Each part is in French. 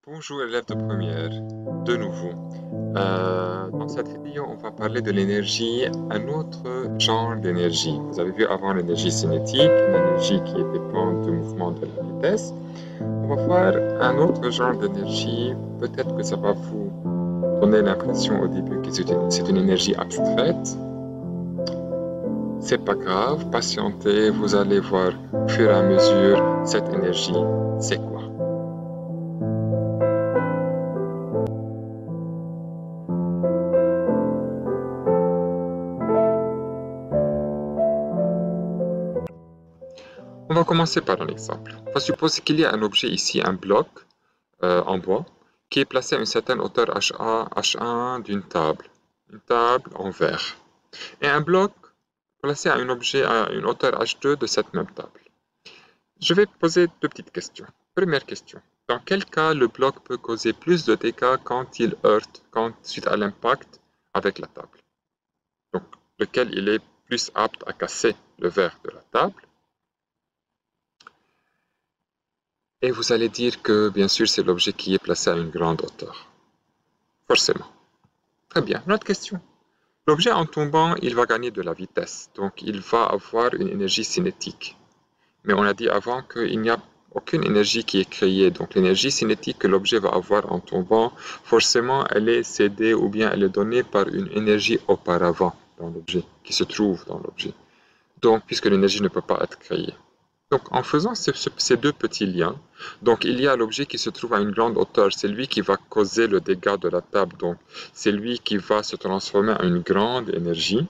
Bonjour élèves de première, de nouveau. Dans cette vidéo, on va parler de l'énergie, un autre genre d'énergie. Vous avez vu avant l'énergie cinétique, l'énergie qui dépend du mouvement de la vitesse. On va voir un autre genre d'énergie. Peut-être que ça va vous donner l'impression au début que c'est une énergie abstraite. C'est pas grave, patientez, vous allez voir au fur et à mesure cette énergie, c'est quoi. On va commencer par un exemple. On va supposer qu'il y a un objet ici, un bloc en bois, qui est placé à une certaine hauteur H1 d'une table, une table en verre, et un bloc placé à un objet à une hauteur H2 de cette même table. Je vais poser deux petites questions. Première question. Dans quel cas le bloc peut causer plus de dégâts quand il heurte, suite à l'impact avec la table? Donc, lequel il est plus apte à casser le verre de la table? Et vous allez dire que, bien sûr, c'est l'objet qui est placé à une grande hauteur. Forcément. Très bien. Notre question. L'objet en tombant, il va gagner de la vitesse. Donc, il va avoir une énergie cinétique. Mais on a dit avant qu'il n'y a aucune énergie qui est créée. Donc, l'énergie cinétique que l'objet va avoir en tombant, forcément, elle est cédée ou bien elle est donnée par une énergie auparavant dans l'objet, qui se trouve dans l'objet. Donc, puisque l'énergie ne peut pas être créée. Donc, en faisant ces deux petits liens, donc il y a l'objet qui se trouve à une grande hauteur, c'est lui qui va causer le dégât de la table, donc c'est lui qui va se transformer en une grande énergie,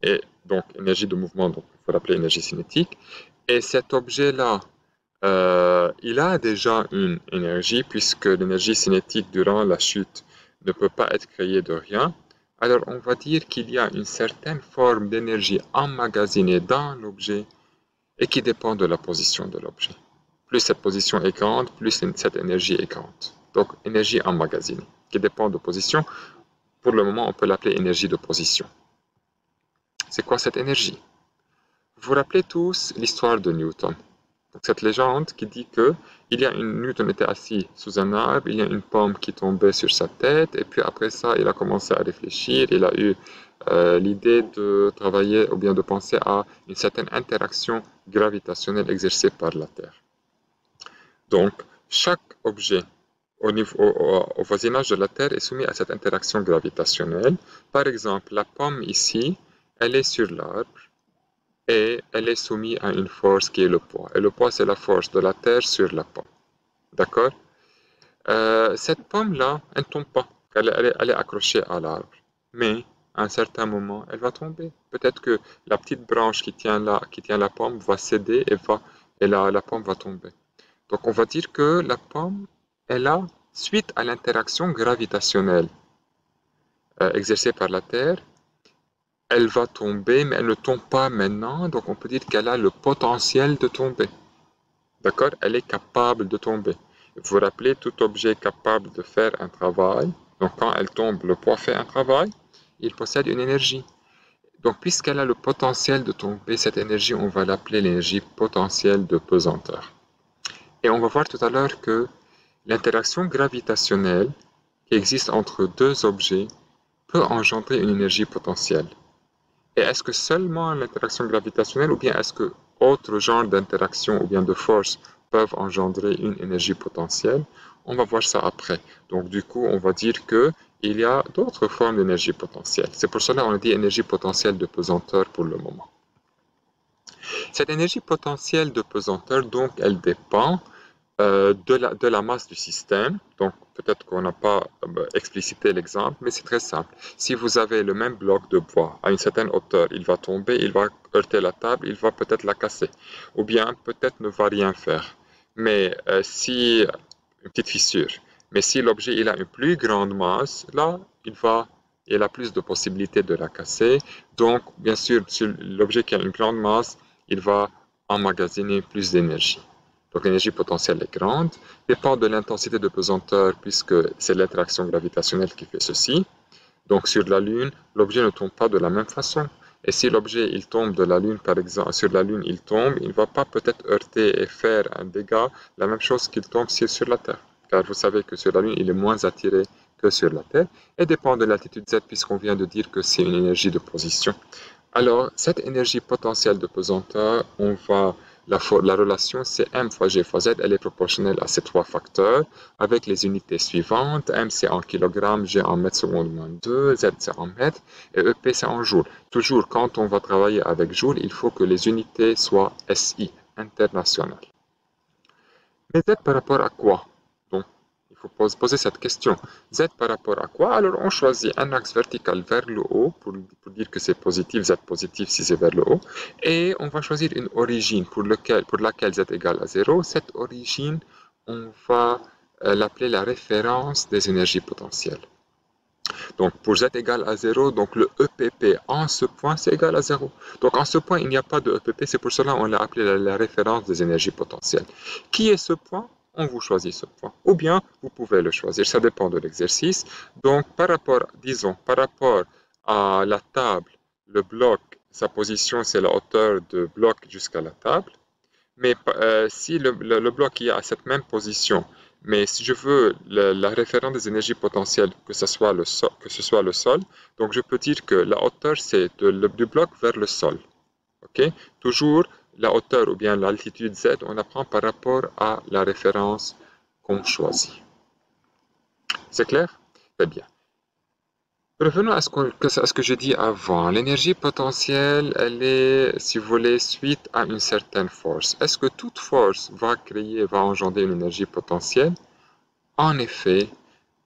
et donc énergie de mouvement, donc il faut l'appeler énergie cinétique, et cet objet-là, il a déjà une énergie, puisque l'énergie cinétique durant la chute ne peut pas être créée de rien. Alors on va dire qu'il y a une certaine forme d'énergie emmagasinée dans l'objet, et qui dépend de la position de l'objet. Plus cette position est grande, plus cette énergie est grande. Donc, énergie emmagasinée, qui dépend de position. Pour le moment, on peut l'appeler énergie de position. C'est quoi cette énergie? Vous vous rappelez tous l'histoire de Newton. Donc, cette légende qui dit que Newton était assis sous un arbre, il y a une pomme qui tombait sur sa tête, et puis après ça, il a commencé à réfléchir, il a eu l'idée de travailler ou bien de penser à une certaine interaction gravitationnelle exercée par la Terre. Donc, chaque objet au voisinage de la Terre est soumis à cette interaction gravitationnelle. Par exemple, la pomme ici, elle est sur l'arbre et elle est soumise à une force qui est le poids. Et le poids, c'est la force de la Terre sur la pomme. D'accord? Cette pomme-là, elle ne tombe pas. Elle est accrochée à l'arbre. Mais, à un certain moment, elle va tomber. Peut-être que la petite branche qui tient la pomme va céder et la pomme va tomber. Donc, on va dire que la pomme, elle a, suite à l'interaction gravitationnelle exercée par la Terre, elle va tomber, mais elle ne tombe pas maintenant. Donc, on peut dire qu'elle a le potentiel de tomber. D'accord? Elle est capable de tomber. Vous vous rappelez, tout objet capable de faire un travail, donc quand elle tombe, le poids fait un travail, il possède une énergie. Donc, puisqu'elle a le potentiel de tomber, cette énergie, on va l'appeler l'énergie potentielle de pesanteur. Et on va voir tout à l'heure que l'interaction gravitationnelle qui existe entre deux objets peut engendrer une énergie potentielle. Et est-ce que seulement l'interaction gravitationnelle ou bien est-ce que autres genres d'interaction ou bien de force peuvent engendrer une énergie potentielle? On va voir ça après. Donc du coup, on va dire que il y a d'autres formes d'énergie potentielle. C'est pour cela qu'on a dit énergie potentielle de pesanteur pour le moment. Cette énergie potentielle de pesanteur, donc, elle dépend de la masse du système. Donc, peut-être qu'on n'a pas explicité l'exemple, mais c'est très simple. Si vous avez le même bloc de bois à une certaine hauteur, il va tomber, il va heurter la table, il va peut-être la casser. Ou bien, peut-être ne va rien faire. Mais si, une petite fissure. Mais si l'objet il a une plus grande masse, là, il a plus de possibilités de la casser. Donc, bien sûr, sur l'objet qui a une grande masse, il va emmagasiner plus d'énergie. Donc l'énergie potentielle est grande, dépend de l'intensité de pesanteur puisque c'est l'interaction gravitationnelle qui fait ceci. Donc sur la Lune, l'objet ne tombe pas de la même façon. Et si l'objet il tombe de la Lune, par exemple, sur la Lune il tombe, il ne va pas peut-être heurter et faire un dégât, la même chose qu'il tombe sur la Terre. car vous savez que sur la Lune, il est moins attiré que sur la Terre, et dépend de l'altitude Z, puisqu'on vient de dire que c'est une énergie de position. Alors, cette énergie potentielle de pesanteur, la relation c'est m fois g fois z, elle est proportionnelle à ces trois facteurs, avec les unités suivantes. M c'est en kilogrammes, g en mètres secondes moins 2, z c'est en mètres, et EP c'est en joules. Toujours, quand on va travailler avec joules, il faut que les unités soient SI, internationales. Mais Z par rapport à quoi? Donc, il faut poser cette question. Z par rapport à quoi? Alors, on choisit un axe vertical vers le haut pour dire que c'est positif, Z positif si c'est vers le haut. Et on va choisir une origine pour laquelle Z égale à 0. Cette origine, on va l'appeler la référence des énergies potentielles. Donc, pour Z égale à 0, donc le EPP en ce point, c'est égal à 0. Donc, en ce point, il n'y a pas de EPP. C'est pour cela qu'on l'a appelé la référence des énergies potentielles. Qui est ce point? On vous choisit ce point. Ou bien, vous pouvez le choisir. Ça dépend de l'exercice. Donc, disons, par rapport à la table, le bloc, sa position, c'est la hauteur de bloc jusqu'à la table. Mais si le bloc est à cette même position, mais si je veux la référence des énergies potentielles, que ce soit le sol, donc je peux dire que la hauteur, c'est du bloc vers le sol. Okay? Toujours la hauteur ou bien l'altitude Z, on apprend par rapport à la référence qu'on choisit. C'est clair? Très bien. Revenons à ce que j'ai dit avant. L'énergie potentielle, elle est, si vous voulez, suite à une certaine force. Est-ce que toute force va engendrer une énergie potentielle? En effet,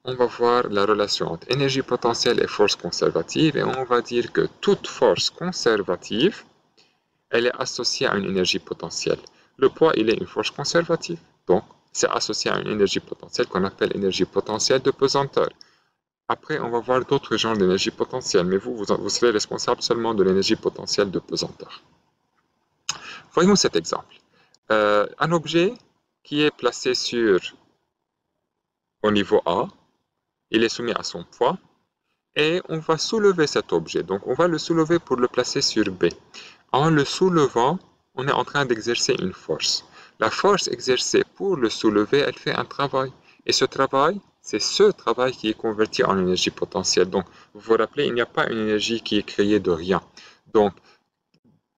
on va voir la relation entre énergie potentielle et force conservative, et on va dire que toute force conservative, elle est associée à une énergie potentielle. Le poids, il est une force conservative. Donc, c'est associé à une énergie potentielle qu'on appelle énergie potentielle de pesanteur. Après, on va voir d'autres genres d'énergie potentielle, mais vous serez responsable seulement de l'énergie potentielle de pesanteur. Voyons cet exemple. Un objet qui est placé au niveau A, il est soumis à son poids, et on va soulever cet objet. Donc, on va le soulever pour le placer sur B. En le soulevant, on est en train d'exercer une force. La force exercée pour le soulever, elle fait un travail. Et ce travail, c'est ce travail qui est converti en énergie potentielle. Donc, vous vous rappelez, il n'y a pas une énergie qui est créée de rien. Donc,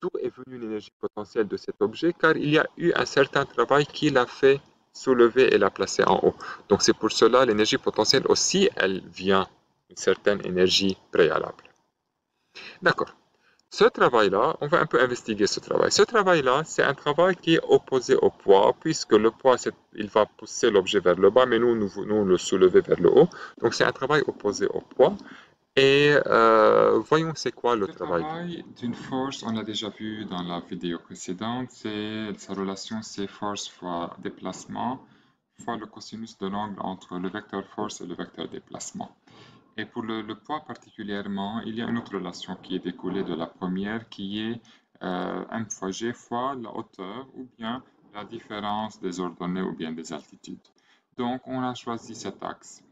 d'où est venue l'énergie potentielle de cet objet? Car il y a eu un certain travail qui l'a fait soulever et la placer en haut. Donc, c'est pour cela l'énergie potentielle aussi, elle vient d'une certaine énergie préalable. D'accord. Ce travail-là, on va un peu investiguer ce travail. Ce travail-là, c'est un travail qui est opposé au poids, puisque le poids, il va pousser l'objet vers le bas, mais nous le soulever vers le haut. Donc, c'est un travail opposé au poids. Et voyons c'est quoi le travail. Le travail d'une force, on l'a déjà vu dans la vidéo précédente, sa relation c'est force fois déplacement fois le cosinus de l'angle entre le vecteur force et le vecteur déplacement. Et pour le poids particulièrement, il y a une autre relation qui est découlée de la première, qui est m fois g fois la hauteur ou bien la différence des ordonnées ou bien des altitudes. Donc, on a choisi cet axe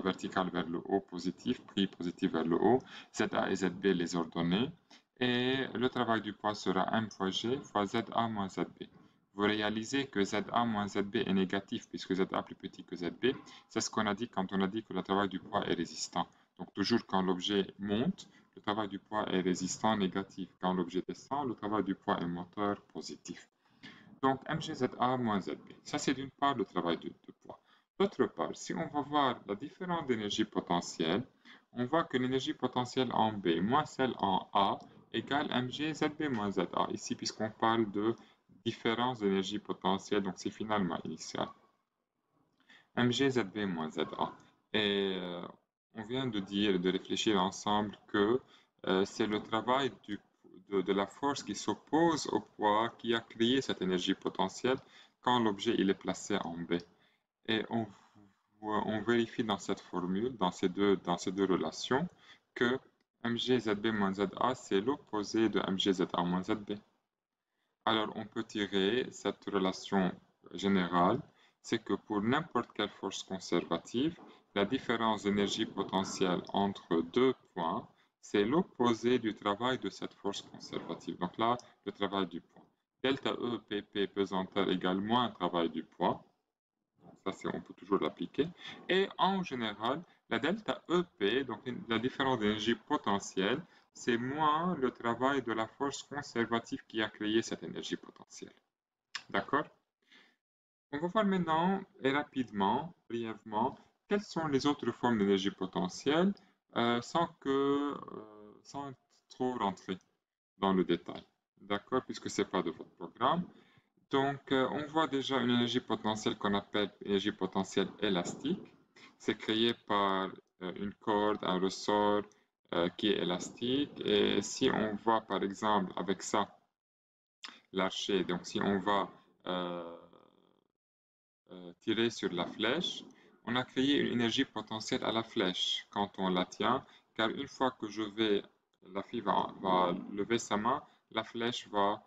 vertical vers le haut positif, pris positif vers le haut, ZA et ZB les ordonnées, et le travail du poids sera m fois g fois ZA moins ZB. Vous réalisez que ZA moins ZB est négatif puisque ZA plus petit que ZB. C'est ce qu'on a dit quand on a dit que le travail du poids est résistant. Donc toujours quand l'objet monte, le travail du poids est résistant négatif. Quand l'objet descend, le travail du poids est moteur positif. Donc mgZA moins ZB. Ça c'est d'une part le travail de poids. D'autre part, si on va voir la différence d'énergie potentielle, on voit que l'énergie potentielle en B moins celle en A égale mgZB moins ZA. Ici, puisqu'on parle de différence d'énergie potentielle, donc c'est finalement initial. mgZB moins ZA. Et on vient de réfléchir ensemble que c'est le travail de la force qui s'oppose au poids qui a créé cette énergie potentielle quand l'objet il est placé en B. Et on vérifie dans cette formule, dans ces deux relations, que mgZB moins ZA, c'est l'opposé de mgZA moins ZB. Alors, on peut tirer cette relation générale, c'est que pour n'importe quelle force conservative, la différence d'énergie potentielle entre deux points, c'est l'opposé du travail de cette force conservative. Donc là, le travail du poids. Delta E, PP, pesanteur égale moins travail du poids. ça, on peut toujours l'appliquer. Et en général, la delta EP, donc la différence d'énergie potentielle, c'est moins le travail de la force conservative qui a créé cette énergie potentielle. D'accord? On va voir maintenant et rapidement, brièvement, quelles sont les autres formes d'énergie potentielle sans trop rentrer dans le détail. D'accord? Puisque ce n'est pas de votre programme. Donc, on voit déjà une énergie potentielle qu'on appelle énergie potentielle élastique. C'est créé par une corde, un ressort qui est élastique. Et si on va, par exemple, avec ça, l'archer, donc si on va tirer sur la flèche, on a créé une énergie potentielle à la flèche quand on la tient, car une fois que la fille va lever sa main, la flèche va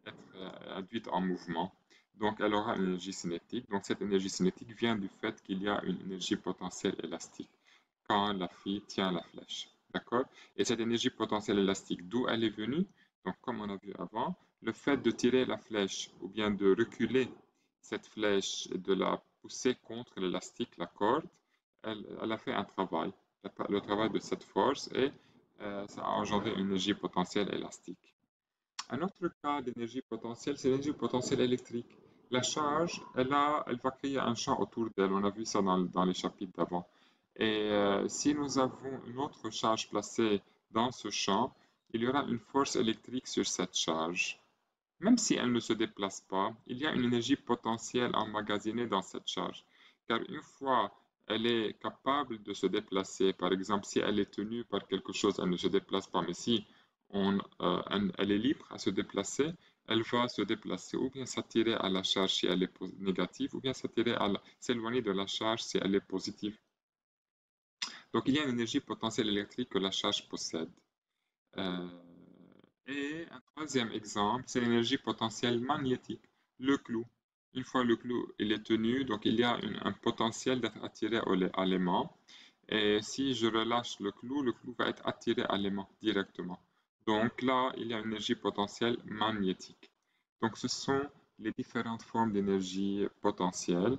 être induite en mouvement. Donc, elle aura une énergie cinétique. Donc, cette énergie cinétique vient du fait qu'il y a une énergie potentielle élastique quand la fille tient la flèche. D'accord? Et cette énergie potentielle élastique, d'où elle est venue? Donc, comme on a vu avant, le fait de tirer la flèche ou bien de reculer cette flèche et de la pousser contre l'élastique, la corde, elle a fait un travail, le travail de cette force, et ça a engendré une énergie potentielle élastique. Un autre cas d'énergie potentielle, c'est l'énergie potentielle électrique. La charge, elle va créer un champ autour d'elle. On a vu ça dans les chapitres d'avant. Et si nous avons une autre charge placée dans ce champ, il y aura une force électrique sur cette charge. Même si elle ne se déplace pas, il y a une énergie potentielle emmagasinée dans cette charge. Car une fois elle est capable de se déplacer, par exemple, si elle est tenue par quelque chose, elle ne se déplace pas, mais si elle est libre à se déplacer, elle va se déplacer ou bien s'attirer à la charge si elle est négative, ou bien s'éloigner de la charge si elle est positive. Donc, il y a une énergie potentielle électrique que la charge possède. Et un troisième exemple, c'est l'énergie potentielle magnétique, le clou. Une fois le clou il est tenu, donc il y a un potentiel d'être attiré à l'aimant. Et si je relâche le clou va être attiré à l'aimant directement. Donc là, il y a une énergie potentielle magnétique. Donc ce sont les différentes formes d'énergie potentielle.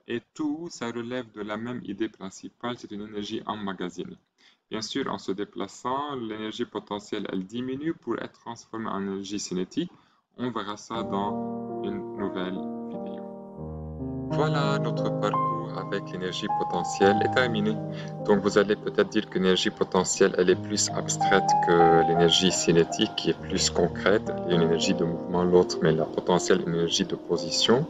Et tout, ça relève de la même idée principale, c'est une énergie emmagasinée. Bien sûr, en se déplaçant, l'énergie potentielle, elle diminue pour être transformée en énergie cinétique. On verra ça dans une nouvelle vidéo. Voilà, notre parcours avec l'énergie potentielle est terminé. Donc vous allez peut-être dire que l'énergie potentielle, elle est plus abstraite que l'énergie cinétique qui est plus concrète. Il y a une énergie de mouvement, l'autre, mais la potentielle, une énergie de position.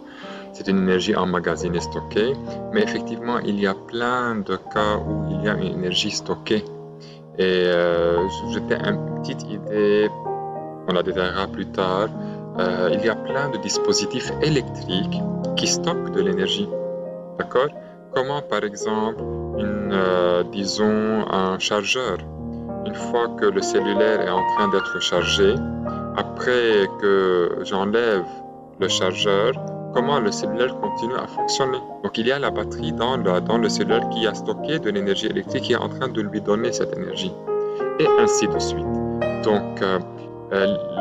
C'est une énergie emmagasinée, stockée. Mais effectivement, il y a plein de cas où il y a une énergie stockée. Et j'étais une petite idée, on la détaillera plus tard. Il y a plein de dispositifs électriques qui stockent de l'énergie. D'accord? Comment, par exemple, disons, un chargeur. Une fois que le cellulaire est en train d'être chargé, après que j'enlève le chargeur, comment le cellulaire continue à fonctionner. Donc il y a la batterie dans le cellulaire qui a stocké de l'énergie électrique qui est en train de lui donner cette énergie. Et ainsi de suite. Donc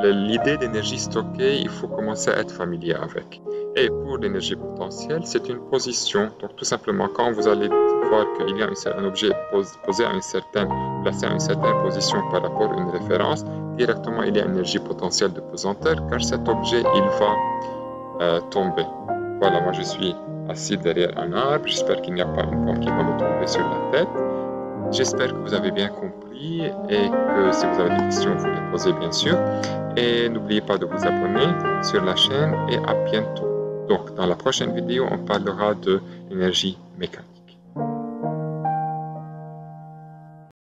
l'idée d'énergie stockée, il faut commencer à être familier avec. Et pour l'énergie potentielle, c'est une position. Donc tout simplement, quand vous allez voir qu'il y a un objet placé à une certaine position par rapport à une référence, directement il y a une énergie potentielle de pesanteur car cet objet, il va tomber. Voilà, moi je suis assis derrière un arbre, j'espère qu'il n'y a pas une pomme qui va me tomber sur la tête. J'espère que vous avez bien compris et que si vous avez des questions, vous les posez bien sûr. Et n'oubliez pas de vous abonner sur la chaîne et à bientôt. Donc, dans la prochaine vidéo, on parlera de l'énergie mécanique.